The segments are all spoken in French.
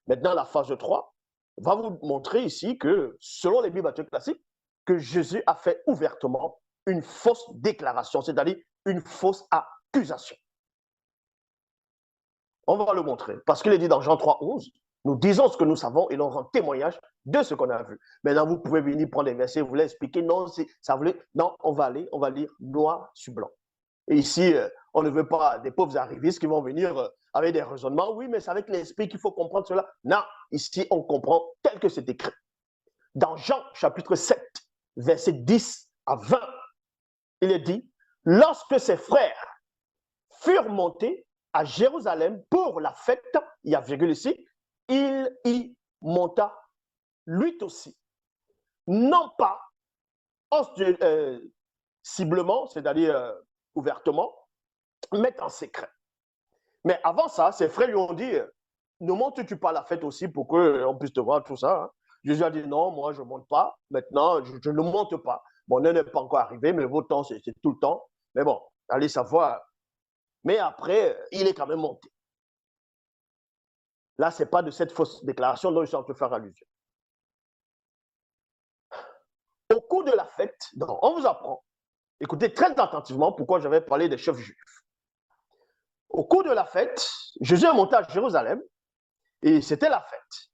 Maintenant, la phase 3 va vous montrer ici que, selon les Bibles classiques, que Jésus a fait ouvertement une fausse déclaration, c'est-à-dire une fausse accusation. On va le montrer, parce qu'il est dit dans Jean 3,11, nous disons ce que nous savons et l'on rend témoignage de ce qu'on a vu. Maintenant, vous pouvez venir prendre les versets, vous voulez expliquer, non, ça voulait, non, on va lire noir sur blanc. Et ici, on ne veut pas des pauvres arrivistes qui vont venir avec des raisonnements. Oui, mais c'est avec l'esprit qu'il faut comprendre cela. Non, ici, on comprend tel que c'est écrit. Dans Jean, chapitre 7, versets 10 à 20, il est dit, lorsque ses frères furent montés à Jérusalem pour la fête, il y a virgule ici, il y monta lui aussi. Non pas ciblement, c'est-à-dire ouvertement, mais en secret. Mais avant ça, ses frères lui ont dit, ne montes-tu pas à la fête aussi pour qu'on puisse te voir, tout ça, hein? Jésus a dit, non, moi je ne monte pas, maintenant je ne monte pas. Mon heure n'est pas encore arrivé, mais votre temps, c'est tout le temps. Mais bon, allez savoir. Mais après, il est quand même monté. Là, ce n'est pas de cette fausse déclaration dont je suis en train de faire allusion. Au cours de la fête, donc, on vous apprend, écoutez très attentivement pourquoi j'avais parlé des chefs juifs. Au cours de la fête, Jésus est monté à Jérusalem et c'était la fête.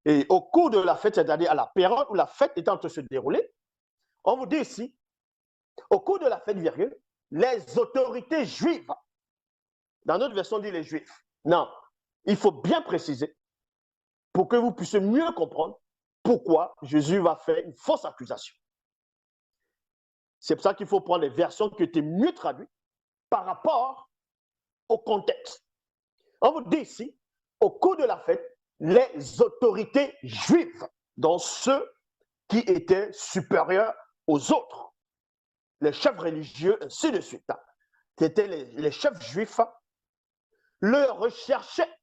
Et au cours de la fête, c'est-à-dire à la période où la fête est en train de se dérouler, on vous dit ici, au cours de la fête, virgule, les autorités juives, dans notre version on dit les juifs. Non, il faut bien préciser pour que vous puissiez mieux comprendre pourquoi Jésus va faire une fausse accusation. C'est pour ça qu'il faut prendre les versions qui étaient mieux traduites par rapport au contexte. On vous dit ici, au cours de la fête, les autorités juives, dont ceux qui étaient supérieurs aux autres, les chefs religieux, ainsi de suite, c'était les chefs juifs, le recherchaient.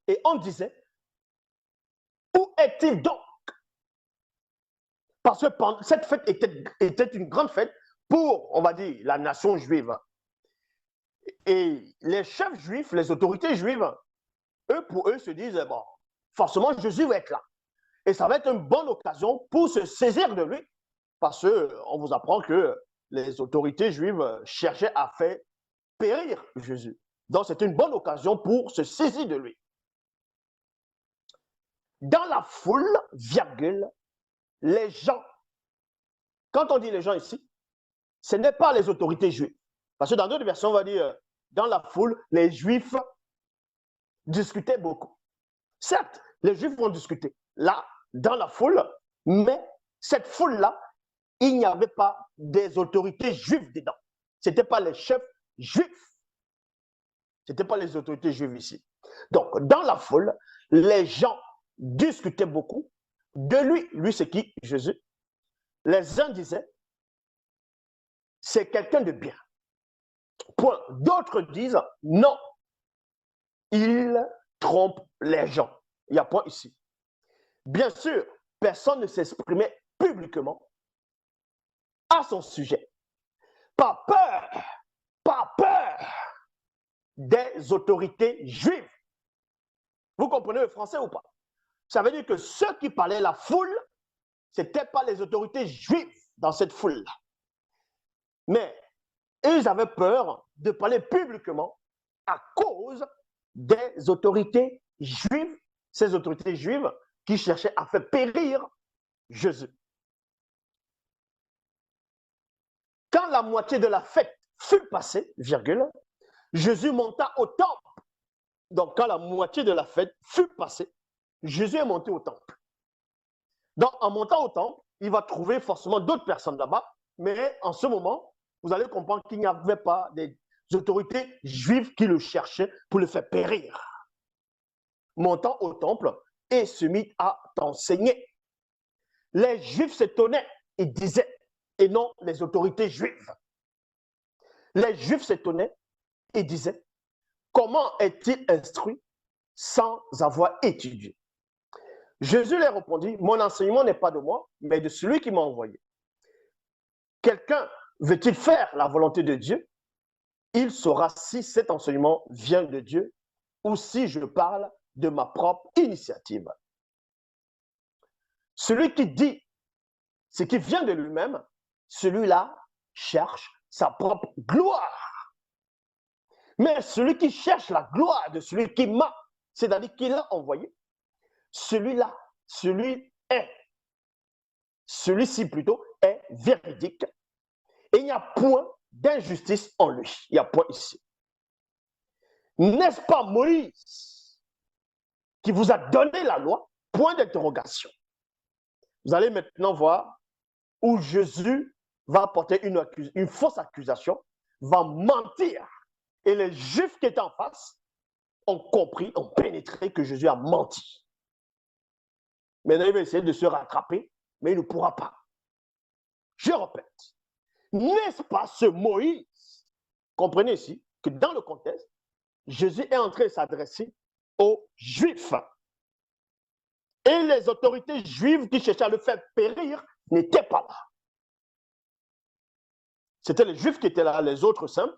Et on disait, où est-il donc? Parce que cette fête était une grande fête pour, on va dire, la nation juive. Et les chefs juifs, les autorités juives, pour eux, se disent, bon, forcément, Jésus va être là. Et ça va être une bonne occasion pour se saisir de lui, parce qu'on vous apprend que les autorités juives cherchaient à faire périr Jésus. Donc, c'est une bonne occasion pour se saisir de lui. Dans la foule, virgule, les gens, quand on dit les gens ici, ce n'est pas les autorités juives. Parce que dans d'autres versions, on va dire, dans la foule, les juifs discutaient beaucoup. Certes, les juifs vont discuter là, dans la foule, mais cette foule-là, il n'y avait pas des autorités juives dedans. Ce n'étaient pas les chefs juifs. Ce n'étaient pas les autorités juives ici. Donc, dans la foule, les gens discutaient beaucoup de lui. Lui, c'est qui? Jésus. Les uns disaient, c'est quelqu'un de bien. Point. D'autres disent, non, il trompe les gens. Il y a point ici. Bien sûr, personne ne s'exprimait publiquement à son sujet. Pas peur des autorités juives. Vous comprenez le français ou pas? Ça veut dire que ceux qui parlaient la foule, ce n'étaient pas les autorités juives dans cette foule-là. Mais ils avaient peur de parler publiquement à cause des autorités juives, ces autorités juives qui cherchaient à faire périr Jésus. Quand la moitié de la fête fut passée, virgule, Jésus monta au temple. Donc, quand la moitié de la fête fut passée, Jésus est monté au temple. Donc, en montant au temple, il va trouver forcément d'autres personnes là-bas, mais en ce moment, vous allez comprendre qu'il n'y avait pas des autorités juives qui le cherchaient pour le faire périr. Montant au temple et se mit à enseigner. Les Juifs s'étonnaient et disaient, et non les autorités juives. Les Juifs s'étonnaient et disaient, comment est-il instruit sans avoir étudié? Jésus leur répondit, mon enseignement n'est pas de moi, mais de celui qui m'a envoyé. Quelqu'un veut-il faire la volonté de Dieu? Il saura si cet enseignement vient de Dieu ou si je parle de ma propre initiative. Celui qui dit ce qui vient de lui-même, celui-là cherche sa propre gloire. Mais celui qui cherche la gloire de celui qui m'a, c'est-à-dire qui l'a envoyé, celui-là, celui-ci plutôt, est véridique. Et il n'y a point d'injustice en lui. Il n'y a point ici. N'est-ce pas Moïse qui vous a donné la loi? Point d'interrogation. Vous allez maintenant voir où Jésus va apporter une fausse accusation, va mentir. Et les Juifs qui étaient en face ont compris, ont pénétré que Jésus a menti. Maintenant, il va essayer de se rattraper, mais il ne pourra pas. Je répète, n'est-ce pas ce Moïse? Comprenez ici que dans le contexte, Jésus est en train de s'adresser aux Juifs. Et les autorités juives qui cherchaient à le faire périr n'étaient pas là. C'était les Juifs qui étaient là, les autres simples,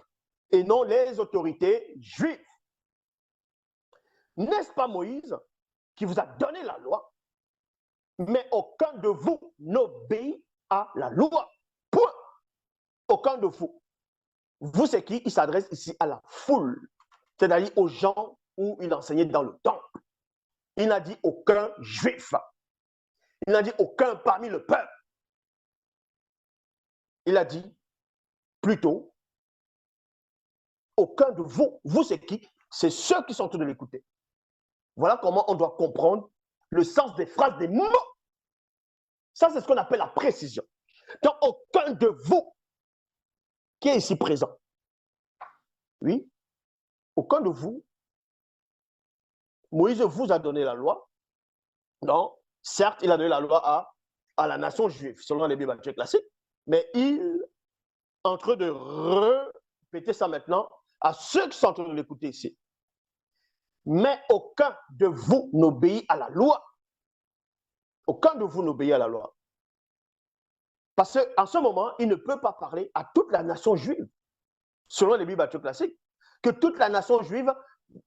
et non les autorités juives. N'est-ce pas Moïse qui vous a donné la loi, mais aucun de vous n'obéit à la loi? Point. Aucun de vous. Vous, c'est qui? Il s'adresse ici à la foule, c'est-à-dire aux gens où il enseignait dans le temple. Il n'a dit aucun juif. Il n'a dit aucun parmi le peuple. Il a dit plutôt aucun de vous. Vous, c'est qui? C'est ceux qui sont en train de l'écouter. Voilà comment on doit comprendre le sens des phrases, des mots. Ça, c'est ce qu'on appelle la précision. Donc, aucun de vous qui est ici présent. Oui, aucun de vous. Moïse vous a donné la loi. Non, certes, il a donné la loi à la nation juive, selon les Bibles classiques, mais il est en train de répéter ça maintenant à ceux qui sont en train de l'écouter ici. Mais aucun de vous n'obéit à la loi. Aucun de vous n'obéit à la loi. Parce qu'en ce moment, il ne peut pas parler à toute la nation juive, selon les Bibles classiques, que toute la nation juive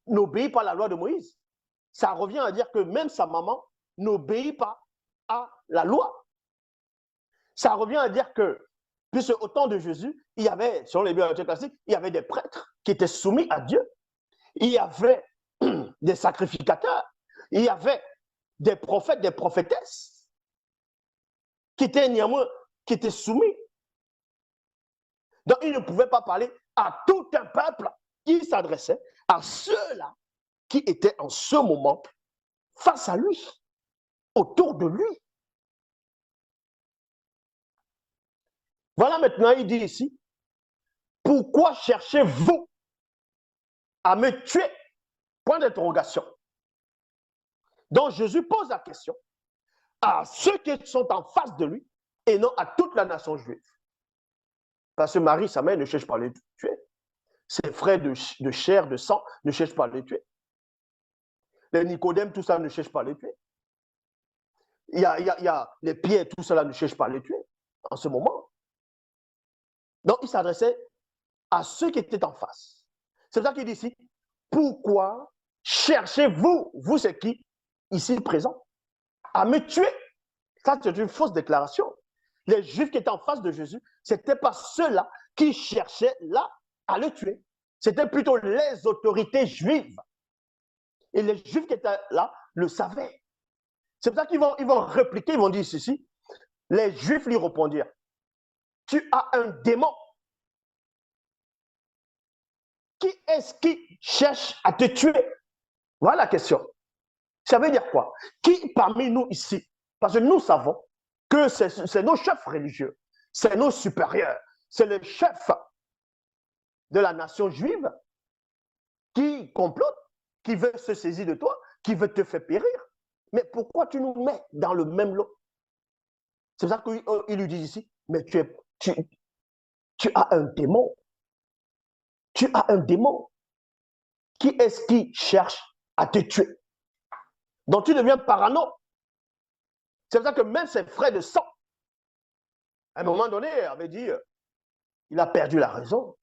n'obéit pas à la loi de Moïse. Ça revient à dire que même sa maman n'obéit pas à la loi. Ça revient à dire que, puisque au temps de Jésus, il y avait, selon les Bibles classiques, il y avait des prêtres qui étaient soumis à Dieu. Il y avait des sacrificateurs. Il y avait des prophètes, des prophétesses qui étaient néanmoins, qui étaient soumis. Donc, il ne pouvait pas parler à tout un peuple. Il s'adressait à ceux-là qui étaient en ce moment face à lui, autour de lui. Voilà maintenant, il dit ici, pourquoi cherchez-vous à me tuer? Point d'interrogation. Donc Jésus pose la question à ceux qui sont en face de lui et non à toute la nation juive. Parce que Marie, sa mère, ne cherche pas à le tuer. Ses frères de chair, de sang, ne cherchent pas à le tuer. Les Nicodème, tout ça, ne cherche pas à le tuer. Il y a les Pierre, tout cela ne cherche pas à le tuer en ce moment. Donc, il s'adressait à ceux qui étaient en face. C'est ça qu'il dit ici. Pourquoi cherchez-vous, vous c'est qui, ici présent, à me tuer? Ça, c'est une fausse déclaration. Les Juifs qui étaient en face de Jésus, ce n'étaient pas ceux-là qui cherchaient là à le tuer. C'était plutôt les autorités juives. Et les Juifs qui étaient là le savaient. C'est pour ça qu'ils vont répliquer, ils vont dire ceci. Les Juifs lui répondirent, tu as un démon. Qui est-ce qui cherche à te tuer? Voilà la question. Ça veut dire quoi? Qui parmi nous ici? Parce que nous savons que c'est nos chefs religieux, c'est nos supérieurs, c'est le chef de la nation juive qui complote, qui veut se saisir de toi, qui veut te faire périr. Mais pourquoi tu nous mets dans le même lot? C'est pour ça qu'il lui dit ici, mais tu as un démon. Tu as un démon. Qui est-ce qui cherche à te tuer? Donc tu deviens parano. C'est pour ça que même ses frères de sang, à un moment donné, avaient dit, il a perdu la raison.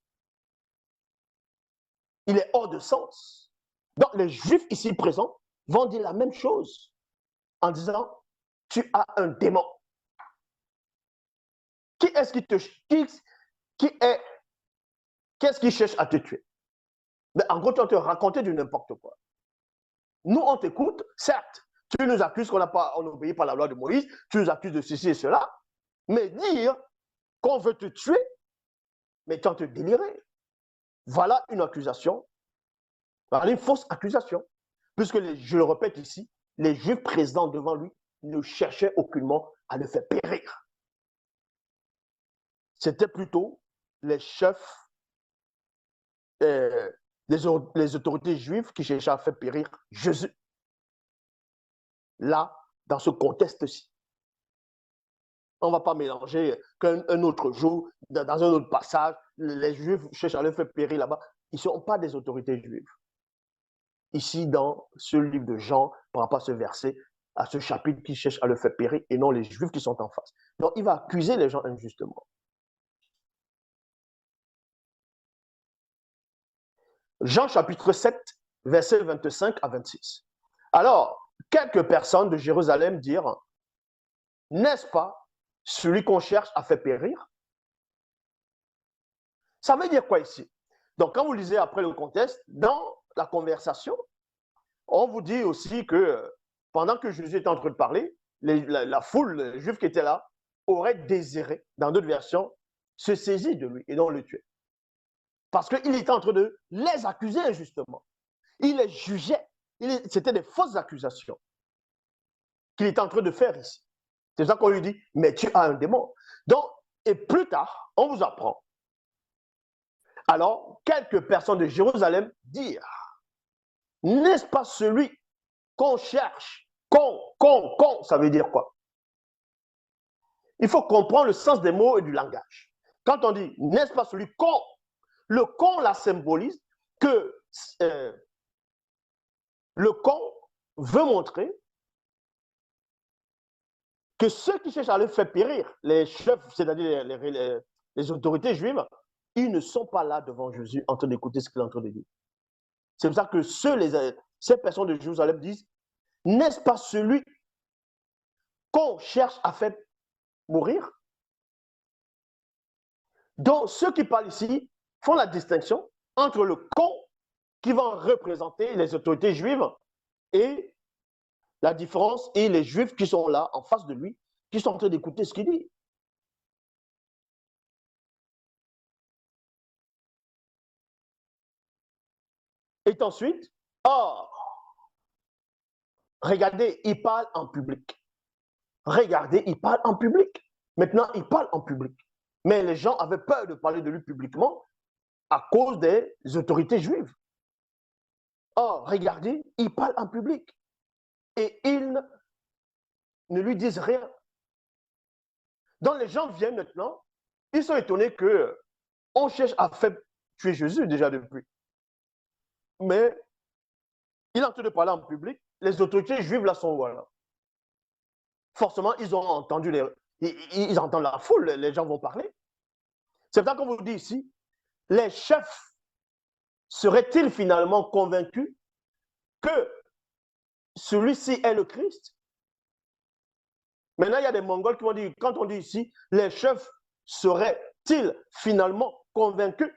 Il est hors de sens. Donc, les Juifs ici présents vont dire la même chose en disant, tu as un démon. Qui est-ce qu'est-ce qui cherche à te tuer? Mais en gros, tu vas te raconter du n'importe quoi. Nous, on t'écoute, certes, tu nous accuses qu'on n'obéit pas à la loi de Moïse, tu nous accuses de ceci et cela, mais dire qu'on veut te tuer, mais tu es en train de délirer. Voilà une accusation, voilà une fausse accusation, puisque, je le répète ici, les Juifs présents devant lui ne cherchaient aucunement à le faire périr. C'était plutôt les chefs, les autorités juives qui cherchaient à faire périr Jésus. Là, dans ce contexte-ci. On ne va pas mélanger qu'un autre jour, dans un autre passage, les Juifs cherchent à le faire périr là-bas. Ils ne sont pas des autorités juives. Ici, dans ce livre de Jean, par rapport à ce verset, à ce chapitre qui cherche à le faire périr, et non les Juifs qui sont en face. Donc, il va accuser les gens injustement. Jean chapitre 7, versets 25 à 26. Alors, quelques personnes de Jérusalem dirent, n'est-ce pas celui qu'on cherche à faire périr? Ça veut dire quoi ici? Donc, quand vous lisez après le contexte, dans la conversation, on vous dit aussi que pendant que Jésus était en train de parler, la foule, les Juifs qui étaient là, auraient désiré, dans d'autres versions, se saisir de lui et donc le tuer. Parce qu'il était en train de les accuser injustement. Il les jugeait. C'était des fausses accusations qu'il était en train de faire ici. C'est ça qu'on lui dit, mais tu as un démon. Donc, et plus tard, on vous apprend. Alors, quelques personnes de Jérusalem dirent, n'est-ce pas celui qu'on cherche? Ça veut dire quoi? Il faut comprendre le sens des mots et du langage. Quand on dit, n'est-ce pas celui qu'on, le qu'on la symbolise que le qu'on veut montrer que ceux qui cherchent à le faire périr, les chefs, c'est-à-dire les autorités juives, ils ne sont pas là devant Jésus en train d'écouter ce qu'il est en train de dire. C'est pour ça que ces personnes de Jérusalem disent, n'est-ce pas celui qu'on cherche à faire mourir? Donc, ceux qui parlent ici font la distinction entre le con qui va représenter les autorités juives et la différence et les juifs qui sont là en face de lui, qui sont en train d'écouter ce qu'il dit. Et ensuite, regardez, il parle en public. Regardez, il parle en public. Maintenant, il parle en public. Mais les gens avaient peur de parler de lui publiquement à cause des autorités juives. Or, regardez, il parle en public. Et ils ne lui disent rien. Donc, les gens viennent maintenant, ils sont étonnés qu'on cherche à faire tuer Jésus déjà depuis. Mais il est en train de parler en public, les autorités juives là sont voilà. Forcément, ils ont entendu ils entendent la foule, les gens vont parler. C'est pour ça qu'on vous dit ici, les chefs seraient-ils finalement convaincus que celui-ci est le Christ? Maintenant, il y a des Mongols qui vont dire, quand on dit ici, les chefs seraient-ils finalement convaincus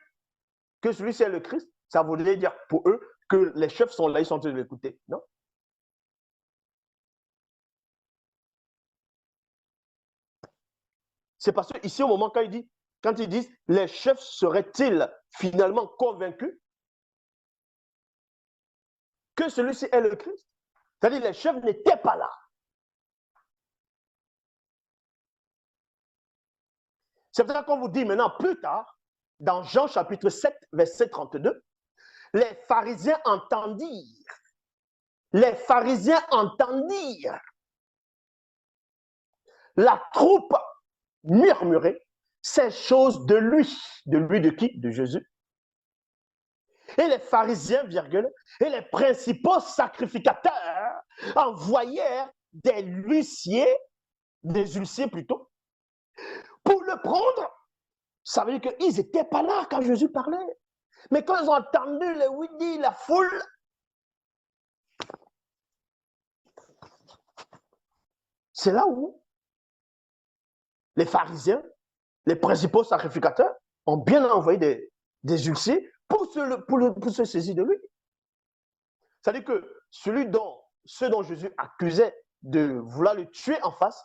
que celui-ci est le Christ? Ça voudrait dire pour eux que les chefs sont là, ils sont en train de l'écouter, non? C'est parce que ici, au moment quand ils disent, les chefs seraient-ils finalement convaincus que celui-ci est le Christ? C'est-à-dire les chefs n'étaient pas là. C'est pour ça qu'on vous dit maintenant plus tard, dans Jean chapitre 7, verset 32, les pharisiens entendirent la troupe murmurer ces choses de lui. De lui de qui? De Jésus. Et les pharisiens, virgule, et les principaux sacrificateurs envoyèrent des huissiers plutôt, pour le prendre. Ça veut dire qu'ils n'étaient pas là quand Jésus parlait. Mais quand ils ont entendu les oui-dits, la foule, c'est là où les pharisiens, les principaux sacrificateurs, ont bien envoyé des huissiers pour se saisir de lui. C'est-à-dire que ceux dont Jésus accusait de vouloir le tuer en face,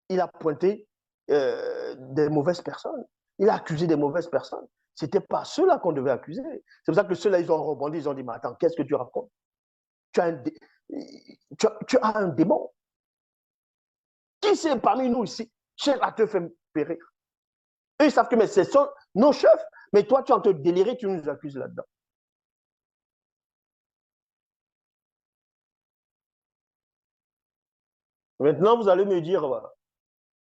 il a pointé des mauvaises personnes. Il a accusé des mauvaises personnes. Ce n'était pas ceux-là qu'on devait accuser. C'est pour ça que ceux-là, ils ont rebondi, ils ont dit, mais attends, qu'est-ce que tu racontes? Tu as un démon. Qui c'est parmi nous ici, chef, à te faire périr? Eux, ils savent que ce sont nos chefs, mais toi, tu es en train de délirer, tu nous accuses là-dedans. Maintenant, vous allez me dire,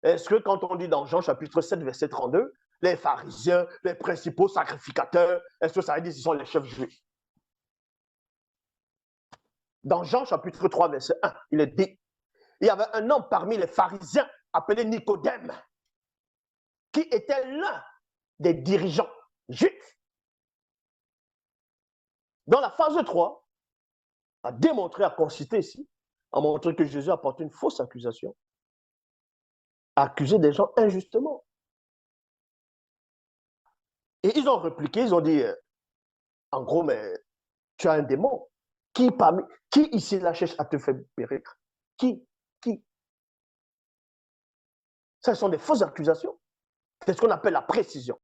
est-ce que quand on dit dans Jean chapitre 7, verset 32, les pharisiens, les principaux sacrificateurs, est-ce que ça veut dire qu'ils sont les chefs juifs? Dans Jean chapitre 3, verset 1, il est dit, il y avait un homme parmi les pharisiens appelé Nicodème, qui était l'un des dirigeants juifs. Dans la phase 3, a démontré, a concité ici, a montré que Jésus a porté une fausse accusation, a accusé des gens injustement. Et ils ont répliqué, ils ont dit, en gros, mais tu as un démon. Qui ici la cherche à te faire périr? Qui? Ce sont des fausses accusations. C'est ce qu'on appelle la précision.